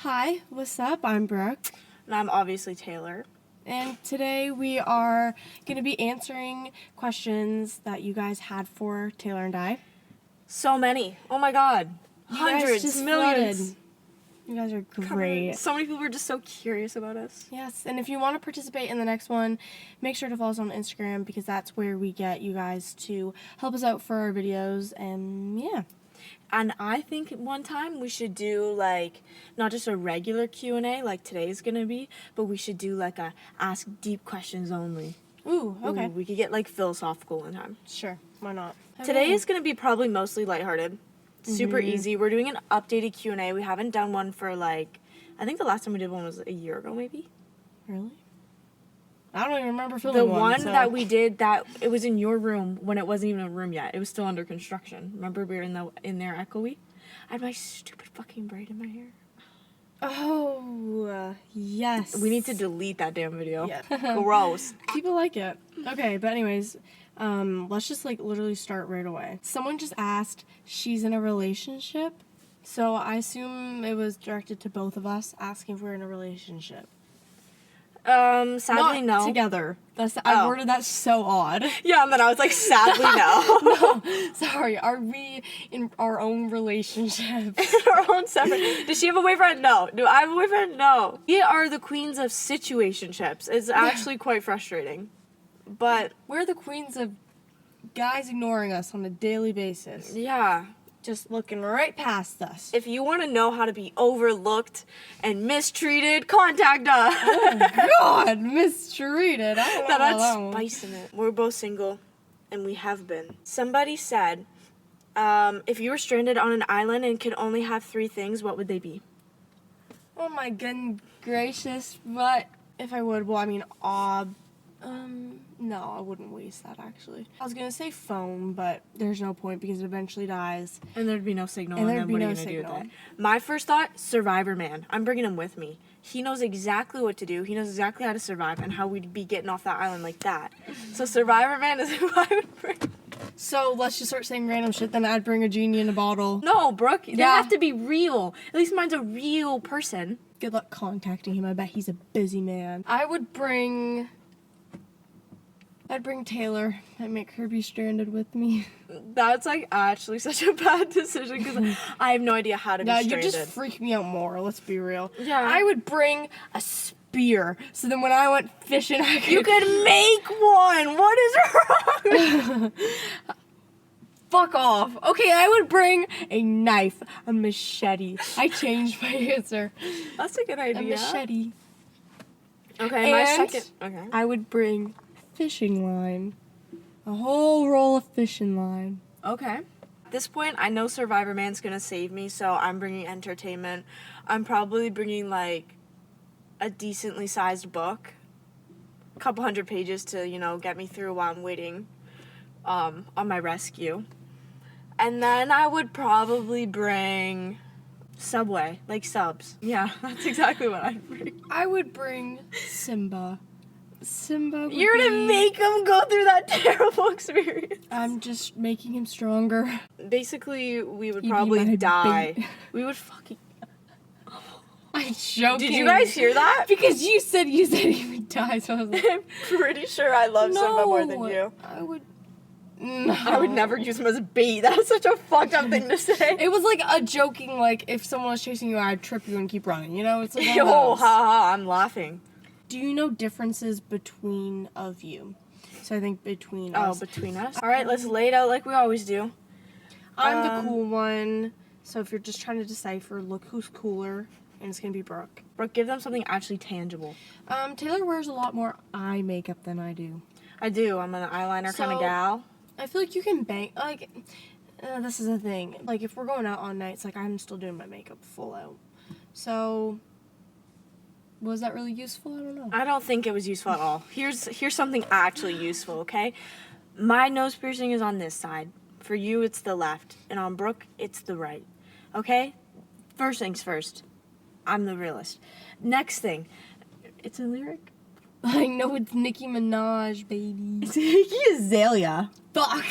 Hi, what's up? I'm Brooke. And I'm obviously Taylor. And today we are going to be answering questions that you guys had for Taylor and I. So many. Oh my god. You guys Hundreds, just millions. flooded. You guys are great. So many people are just so curious about us. Yes, and if you want to participate in the next one, make sure to follow us on Instagram because that's where we get you guys to help us out for our videos. And yeah. And I think one time we should do like not just a regular Q&A like today's gonna be, but we should do like a ask deep questions only. Ooh, okay. Ooh, we could get like philosophical one time. Sure, why not? Today is gonna be probably mostly lighthearted. Super easy. We're doing an updated Q&A. We haven't done one for like, I think the last time we did one was a year ago maybe. Really? I don't even remember filming The one. one that we did, that it was in your room when it wasn't even a room yet. It was still under construction. Remember we were in there echoey? I had my stupid fucking braid in my hair. Oh, yes. We need to delete that damn video. Yeah. Gross. People like it. Okay, but anyways, let's just like literally start right away. Someone just asked, she's in a relationship. So I assume it was directed to both of us, asking if we're in a relationship. Sadly, Not no. together. I worded that so odd. Yeah, and then I was like, sadly, no. No, sorry. Are we in our own relationship? Our own separate. Does she have a boyfriend? No. Do I have a boyfriend? No. We are the queens of situationships. It's actually quite frustrating. But We're the queens of guys ignoring us on a daily basis. yeah. Just looking right past us. If you want to know how to be overlooked and mistreated, contact us. Oh, God, mistreated. I don't know That about adds that one. spice in it. We're both single, and we have been. Somebody said, if you were stranded on an island and could only have 3 things, what would they be? Oh my goodness gracious, but if I would, well, I mean, no, I wouldn't waste that, actually. I was gonna say phone, but there's no point because it eventually dies. And there'd be no signal, And and there'd then be what are no you going to do with signal. that? My first thought, Survivor Man. I'm bringing him with me. He knows exactly what to do. He knows exactly how to survive and how we'd be getting off that island like that. So Survivor Man is who I would bring. So let's just start saying random shit, then I'd bring a genie in a bottle. No, Brooke, they Yeah. have to be real. At least mine's a real person. Good luck contacting him, I bet he's a busy man. I'd bring Taylor. I'd make her be stranded with me. That's like actually such a bad decision because I have no idea how to be Yeah, stranded. you just freak me out more, let's be real. Yeah. I would bring a spear, so then when I went fishing, I could... You could make one! What is wrong? Fuck off. Okay, I would bring a knife, a machete. I changed my answer. That's a good A idea. machete. Okay, my And second. Okay. I would bring fishing line. A whole roll of fishing line. Okay. At this point, I know Survivor Man's gonna save me, so I'm bringing entertainment. I'm probably bringing like a decently sized book, a couple hundred pages to, get me through while I'm waiting on my rescue. And then I would probably bring Subway, like subs. Yeah, that's exactly what I'd bring. I would bring Simba. Simba would You're gonna be- make him go through that terrible experience. I'm just making him stronger. Basically, we would He'd be probably my die. bait. We would fucking... I'm joking. Did you guys hear that? Because you said he would die, so I was like, I'm pretty sure I love Simba more than you. I would... No. I would never use him as bait. That's such a fucked up thing to say. It was like a joking, like, if someone was chasing you, I'd trip you and keep running, It's like one of Oh, those. ha ha, I'm laughing. Do you know differences between of you? So I think between Oh, us. between us? Alright, let's lay it out like we always do. I'm the cool one. So if you're just trying to decipher, look who's cooler, and it's gonna be Brooke. Brooke, give them something actually tangible. Taylor wears a lot more eye makeup than I do. I do. I'm an eyeliner kind of So- gal. I feel like you can bang, like, this is the thing. Like, if we're going out on nights, like, I'm still doing my makeup full out. So, was that really useful? I don't know. I don't think it was useful at all. Here's something actually useful, okay? My nose piercing is on this side. For you, it's the left. And on Brooke, it's the right. Okay? First things first. I'm the realist. Next thing. It's a lyric? I know it's Nicki Minaj, baby. Iggy Azalea. Fuck.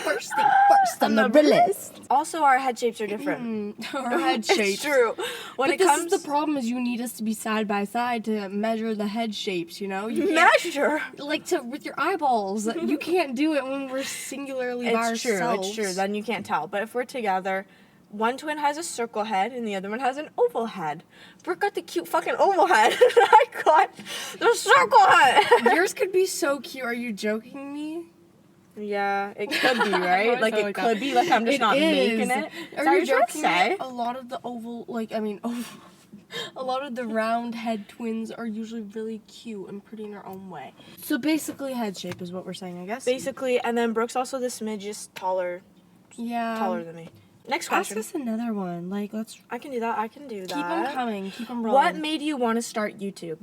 First thing first on the list. Also, our head shapes are different. Our head It's shapes. true. When But it this comes is the problem is you need us to be side by side to measure the head shapes, you know? You can't, measure. like with your eyeballs. You can't do it when we're singularly by It's true. ourselves. It's true. Then you can't tell. But if we're together, one twin has a circle head and the other one has an oval head. Brooke got the cute fucking oval head. And I got the circle head. Yours could be so cute. Are you joking me? Yeah, it could be, right? I Like, feel it like could that. be. Like, I'm just It not making is. it. Are Is that you what you're joking? say? A lot of the oval, a lot of the round head twins are usually really cute and pretty in their own way. So basically, head shape is what we're saying, I guess. Basically, and then Brooke's also the smidge taller than me. Next Ask question. us another one. Like, let's I can do that. I can do that. keep them coming. Keep them rolling. What made you want to start YouTube?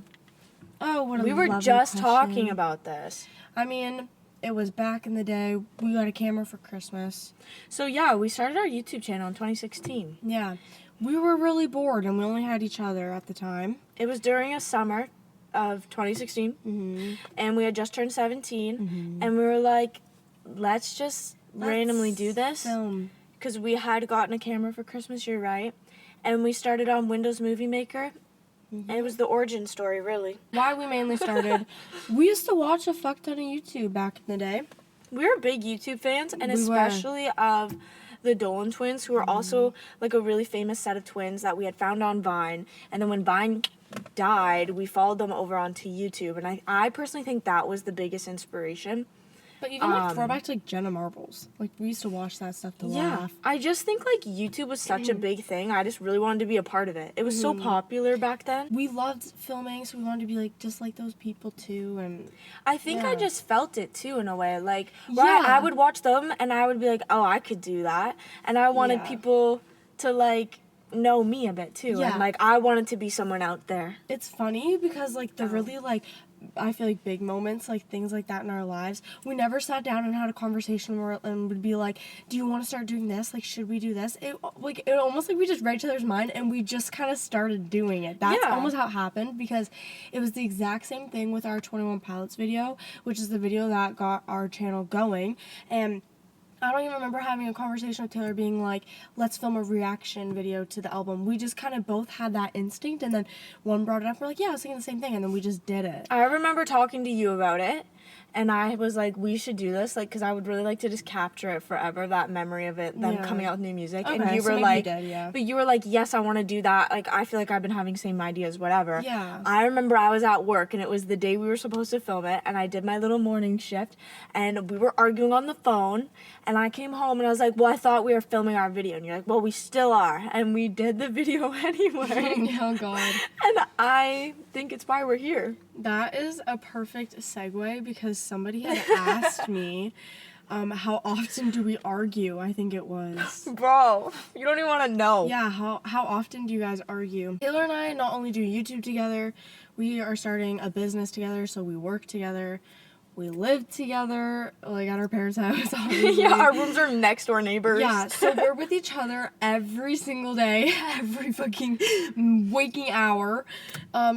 Oh, what a We were lovely just question. talking about this. I mean, it was back in the day. We got a camera for Christmas. So yeah, we started our YouTube channel in 2016. Yeah. We were really bored, and we only had each other at the time. It was during a summer of 2016, Mm-hmm. and we had just turned 17, and we were like, let's just randomly do this. Film. Because we had gotten a camera for Christmas, you're right. And we started on Windows Movie Maker. And it was the origin story, really. Why we mainly started. We used to watch a fuck ton of YouTube back in the day. We were big YouTube fans, and We were. especially of the Dolan twins, who were also like a really famous set of twins that we had found on Vine. And then when Vine died, we followed them over onto YouTube. And I personally think that was the biggest inspiration. But even like throwback to like Jenna Marbles. Like we used to watch that stuff to laugh. I just think like YouTube was such a big thing. I just really wanted to be a part of it. It was so popular back then. We loved filming, so we wanted to be like just like those people too. And I think I Yeah. just felt it too in a way. Like, Yeah. right, I would watch them and I would be like, oh, I could do that. And I wanted Yeah. people to like know me a bit too. Yeah. And like I wanted to be someone out there. it's funny because like the really like I feel like big moments, like things like that in our lives, we never sat down and had a conversation where and would be like, do you want to start doing this? Like, should we do this? It almost like we just read each other's mind and we just kind of started doing it. That's Yeah. almost how it happened because it was the exact same thing with our 21 Pilots video, which is the video that got our channel going. And I don't even remember having a conversation with Taylor being like, let's film a reaction video to the album. We just kind of both had that instinct, and then one brought it up. We're like, yeah, I was thinking the same thing, and then we just did it. I remember talking to you about it. And I was like, we should do this, like, because I would really like to just capture it forever, that memory of it, them Yeah. coming out with new music. Okay, and you so were maybe like, you did, yeah. but you were like, yes, I want to do that. Like, I feel like I've been having same ideas, whatever. Yeah. I remember I was at work, and it was the day we were supposed to film it, and I did my little morning shift, and we were arguing on the phone, and I came home, and I was like, well, I thought we were filming our video. And you're like, well, we still are. And we did the video anyway. Oh, God. And I think it's why we're here. That is a perfect segue because somebody had asked me, how often do we argue? I think it was. Bro, you don't even want to know. Yeah, how often do you guys argue? Taylor and I not only do YouTube together, we are starting a business together, so we work together. We live together, like at our parents' house. Obviously. Yeah, our rooms are next door neighbors. Yeah, so we're with each other every single day, every fucking waking hour.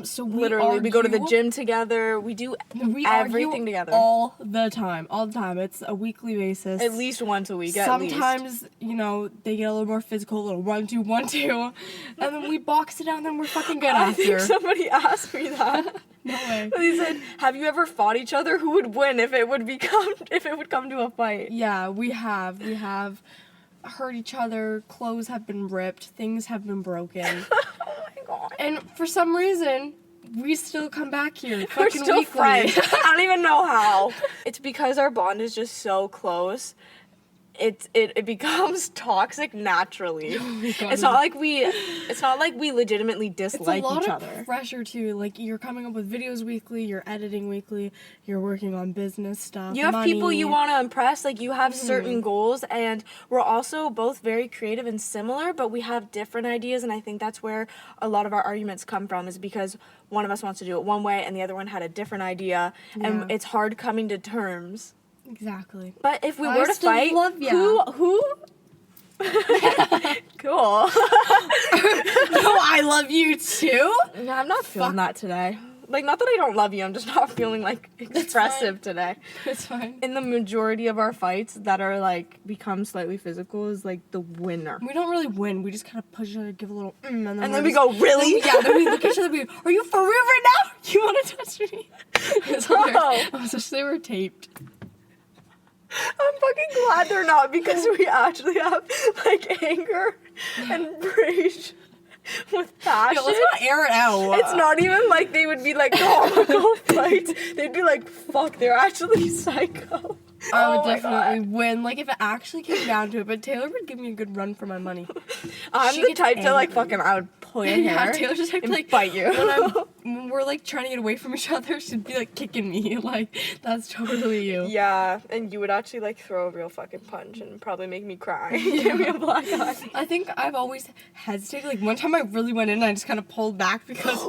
So we Literally, we go to the argue- gym together. We do We everything argue together. all the time. It's a weekly basis. At least once a week, Sometimes, you know, they get a little more physical, a little 1-2, 1-2, and then we box it out, and then we're fucking good I after. think somebody asked me that. No way. They said, "Have you ever fought each other? Who would win if it would come to a fight?" Yeah, we have hurt each other. Clothes have been ripped. Things have been broken. Oh my god. And for some reason, we still come back here. We're Fucking still weekly. friends. I don't even know how. It's because our bond is just so close. It becomes toxic naturally. Oh my God. It's not like we legitimately It's dislike a lot each of other. pressure too. Like you're coming up with videos weekly, you're editing weekly, you're working on business stuff. You have people money. you want to impress, like you have Mm-hmm. certain goals, and we're also both very creative and similar, but we have different ideas, and I think that's where a lot of our arguments come from, is because one of us wants to do it one way and the other one had a different idea, and Yeah. it's hard coming to terms. Exactly. But if we I were to still fight, love ya. who cool. No, I love you too. Yeah, I'm not feeling that today. Like, not that I don't love you, I'm just not feeling, like, expressive today. It's fine. In the majority of our fights that are, like, become slightly physical is, like, the winner. We don't really win. We just kind of push each other, give a little, and And then we go, really? Then we look at each other and be, are you for real right now? You want to touch me? It's hilarious. I wish they were taped. I'm fucking glad they're not, because we actually have, like, anger and rage with passion. Yeah, let's not air it out. It's not even like they would be like, oh, go fight. They'd be like, fuck, they're actually psycho. I would definitely win. Like, if it actually came down to it, but Taylor would give me a good run for my money. I'm She the gets type to, like, angry. fucking, I would pull your hair. Yeah, Taylor's just and like, bite you. when we're like trying to get away from each other, she'd be like kicking me. Like, that's totally you. Yeah, and you would actually, like, throw a real fucking punch and probably make me cry. Give me a black eye. I think I've always hesitated. Like, one time I really went in and I just kind of pulled back because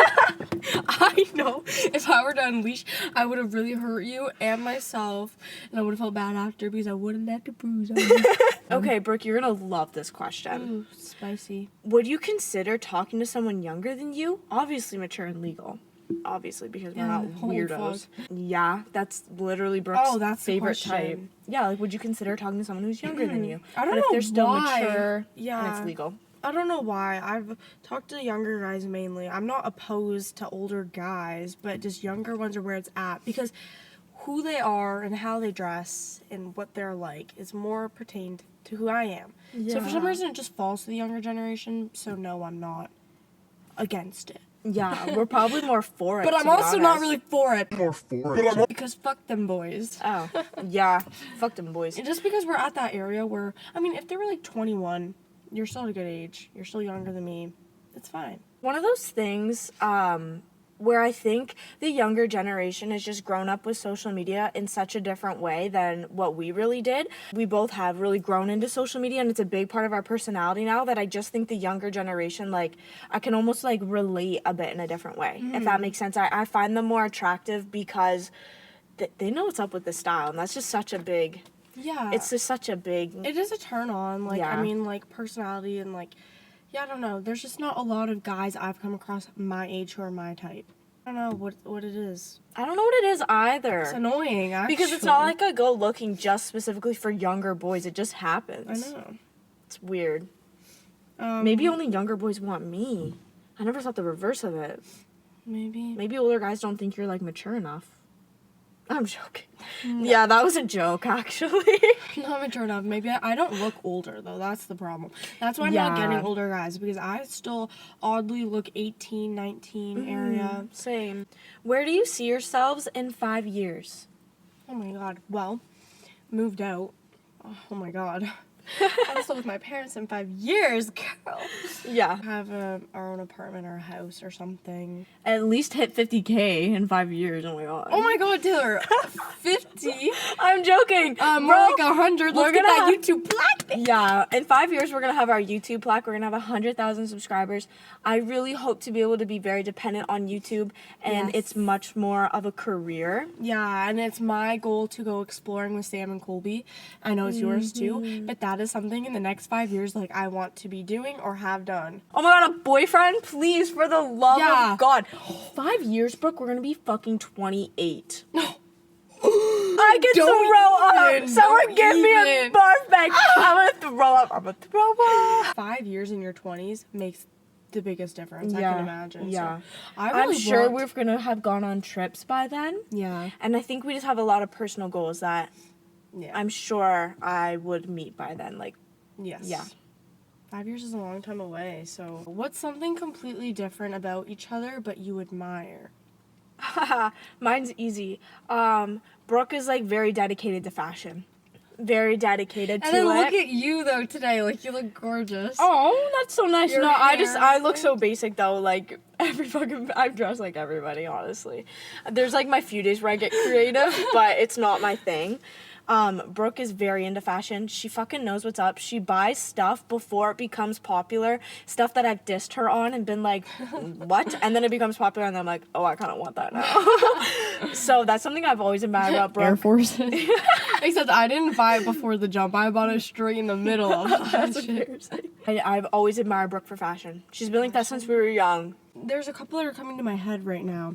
I know if I were to unleash, I would have really hurt you and myself, and I would have felt bad after because I wouldn't have the bruise on me. Okay, Brooke, you're gonna love this question. Ooh, spicy. Would you consider talking to someone younger than you? Obviously mature and legal. Obviously, because we're not holy weirdos. Yeah, that's literally Brooke's Oh, that's the favorite question. type. Yeah, like, would you consider talking to someone who's younger than you? I don't but if know they're still why. mature and Yeah. it's legal. I don't know why. I've talked to younger guys mainly. I'm not opposed to older guys, but just younger ones are where it's at because who they are and how they dress and what they're like is more pertained to who I am. So for some Yeah. reason it just falls to the younger generation, so no, I'm not against it. Yeah, we're probably more for it. But I'm to be also not honest. really for it. Because fuck them boys. Oh, yeah. Fuck them boys. And just because we're at that area where, I mean, if they were like 21, you're still at a good age. You're still younger than me. It's fine. One of those things where I think the younger generation has just grown up with social media in such a different way than what we really did. We both have really grown into social media, and it's a big part of our personality now that I just think the younger generation, like, I can almost, like, relate a bit in a different way, if that makes sense. I find them more attractive because they know what's up with the style, and that's just such a big... Yeah. It's just such a big... It is a turn on. Like, Yeah. I mean, like, personality and, like, yeah, I don't know. There's just not a lot of guys I've come across my age who are my type. I don't know what it is. I don't know what it is either. It's annoying, actually. Because it's not like I go looking just specifically for younger boys. It just happens. I know. It's weird. Um, Maybe only younger boys want me. I never thought the reverse of it. Maybe. Maybe older guys don't think you're, like, mature enough. I'm joking. Yeah, that was a joke, actually. Not mature enough. Maybe I don't look older, though. That's the problem. That's why I'm not Yeah. getting older guys, because I still oddly look 18, 19 area. Same. Where do you see yourselves in 5 years? Oh my god. Well, moved out. Oh my god. I'm still with my parents in 5 years, girl. Yeah. Have our own apartment or a house or something. At least hit 50K in 5 years. Oh my god. Oh my god, Taylor. 50? I'm joking. More Bro, like 100. we're Let's get gonna that have- YouTube plaque. Yeah, in 5 years, we're going to have our YouTube plaque. We're going to have 100,000 subscribers. I really hope to be able to be very dependent on YouTube, and Yes. it's much more of a career. Yeah, and it's my goal to go exploring with Sam and Colby. I know it's yours too, but that is something in the next 5 years, like, I want to be doing or have done. Oh my god, a boyfriend? Please, for the love Yeah. of God. 5 years, Brooke, we're going to be fucking 28. I get to Don't throw up. even, Someone don't give me a even. barf bag. I'm going to throw up. I'm going to throw up. 5 years in your 20s makes the biggest difference, I Yeah, can imagine. yeah. So, I really I'm sure want- we're going to have gone on trips by then. Yeah. And I think we just have a lot of personal goals that Yeah. I'm sure I would meet by then. Like, Yes. Yeah. 5 years is a long time away, so what's something completely different about each other but you admire? mine's easy. Brooke is, like, very dedicated to fashion. Very dedicated And to then it. look at you though today, like you look gorgeous. Oh, that's so nice. Your No, hair. I look so basic though. Like, I dress like everybody, honestly. There's, like, my few days where I get creative, but it's not my thing. Brooke is very into fashion. She fucking knows what's up. She buys stuff before it becomes popular. Stuff that I've dissed her on and been like, what? And then it becomes popular and I'm like, oh, I kind of want that now. So that's something I've always admired about Brooke. Air Forces. Except I didn't buy it before the jump. I bought it straight in the middle of that That's shit. embarrassing. I've always admired Brooke for fashion. She's been like that since we were young. There's a couple that are coming to my head right now.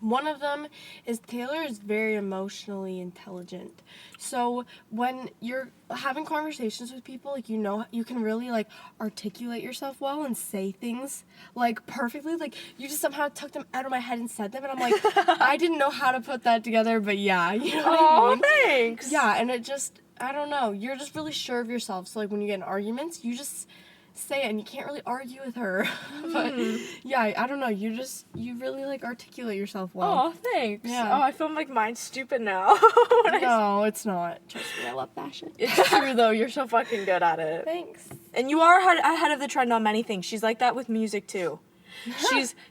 One of them is Taylor is very emotionally intelligent. So when you're having conversations with people, like, you know, you can really like articulate yourself well and say things like perfectly. Like, you just somehow took them out of my head and said them, and I'm like, I didn't know how to put that together, but yeah, you know what I mean? Thanks. Yeah, and it just, I don't know, you're just really sure of yourself. So like when you get in arguments, you just say it, and you can't really argue with her. But yeah, I don't know, you really like articulate yourself well. Oh, thanks. Yeah. Oh, I feel like mine's stupid now. No, it's not. Trust me, I love fashion. It's true though. You're so fucking good at it. Thanks. And you are ahead of the trend on many things. She's like that with music too.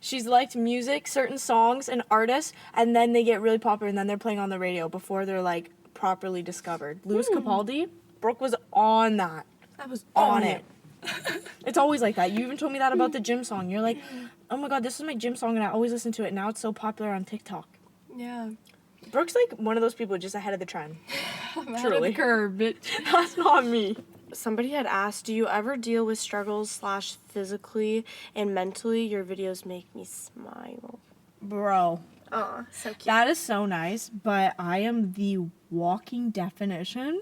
She's liked music, certain songs and artists, and then they get really popular, and then they're playing on the radio before they're like properly discovered. Louis Capaldi, Brooke was on that. I was On it. It's always like that. You even told me that about the gym song. You're like, oh my god, this is my gym song, and I always listen to it. Now it's so popular on TikTok. Yeah. Brooke's like one of those people just ahead of the trend. I'm out of Truly. the curve, bitch. That's not me. Somebody had asked, do you ever deal with struggles / physically and mentally? Your videos make me smile. Bro, Oh, so cute. that is so nice, but I am the walking definition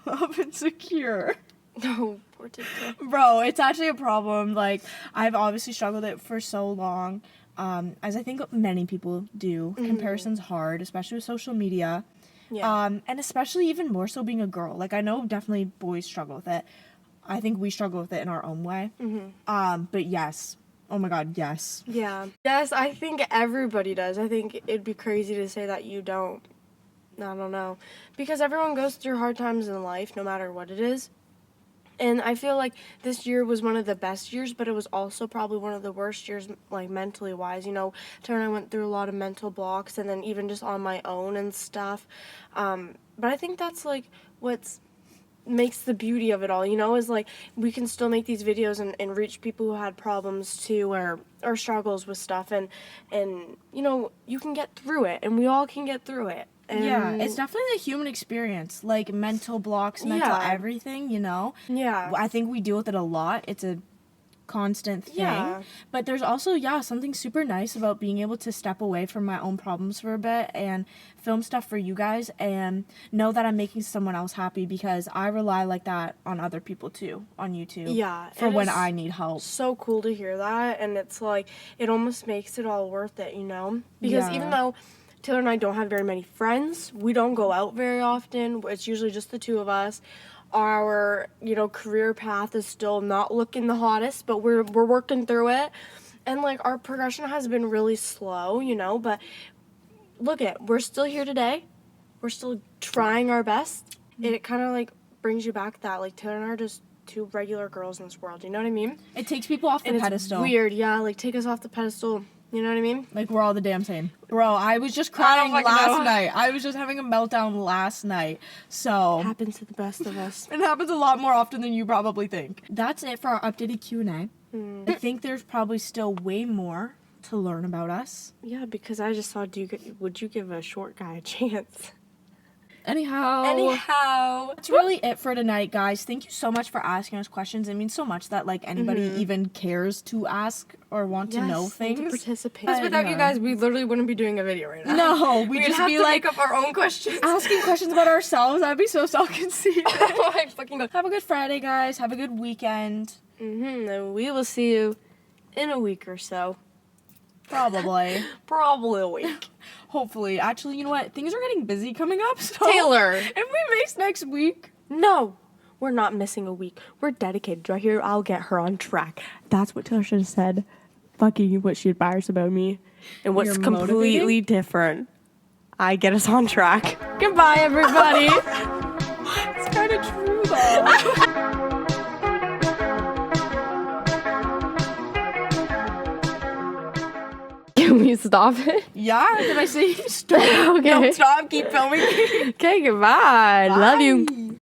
of insecure. No, poor TikTok. Bro, it's actually a problem. Like, I've obviously struggled with it for so long, as I think many people do. Comparison's hard, especially with social media. Yeah. And especially even more so being a girl. Like, I know definitely boys struggle with it. I think we struggle with it in our own way. But yes. Oh my god, yes. Yeah. Yes, I think everybody does. I think it'd be crazy to say that you don't. I don't know. Because everyone goes through hard times in life, no matter what it is. And I feel like this year was one of the best years, but it was also probably one of the worst years, like, mentally wise. You know, Tara and I went through a lot of mental blocks, and then even just on my own and stuff. But I think that's, like, what's makes the beauty of it all, you know, is like we can still make these videos and reach people who had problems too, or struggles with stuff, and you know, you can get through it, and we all can get through it. And Yeah, it's definitely the human experience, like mental blocks, mental Yeah. everything, you know? yeah. I think we deal with it a lot. It's a constant thing. Yeah. But there's also, something super nice about being able to step away from my own problems for a bit and film stuff for you guys and know that I'm making someone else happy, because I rely like that on other people too, on YouTube. Yeah, For it when is I need help. So cool to hear that, and it's like it almost makes it all worth it, you know? Because Yeah. even though Taylor and I don't have very many friends, we don't go out very often, it's usually just the two of us. Our, you know, career path is still not looking the hottest, but we're working through it. And like our progression has been really slow, you know, but look we're still here today. We're still trying our best. It kind of like brings you back that like Taylor and I are just two regular girls in this world, you know what I mean? It takes people off the And pedestal. it's weird, yeah, like take us off the pedestal, you know what I mean? Like, we're all the damn same. Bro, I was just I crying don't fucking last know. night. I was just having a meltdown last night. So, Happens to the best of us. it happens a lot more often than you probably think. That's it for our updated Q&A. I think there's probably still way more to learn about us. Yeah, because I just saw, would you give a short guy a chance? Anyhow, that's really it for tonight, guys. Thank you so much for asking us questions. It means so much that like anybody even cares to ask or want to know To things. participate. Because without you guys, we literally wouldn't be doing a video right now. No, We'd just have be to like make up our own questions. asking questions about ourselves. That'd be so self-conceited. Oh my fucking god. Have a good Friday, guys. Have a good weekend. And we will see you in a week or so. Probably. Probably a week. Hopefully. Actually, you know what? Things are getting busy coming up. So Taylor. if we miss next week. No, we're not missing a week. We're dedicated. Do I hear? I'll get her on track. That's what Taylor should have said. Fucking what she admires about me. And what's You're completely motivating? different. I get us on track. Goodbye, everybody. It's kind of true, though. Can we stop it? Yeah? Did I say stop? Okay. No, stop. Keep filming. Okay, goodbye. Love you.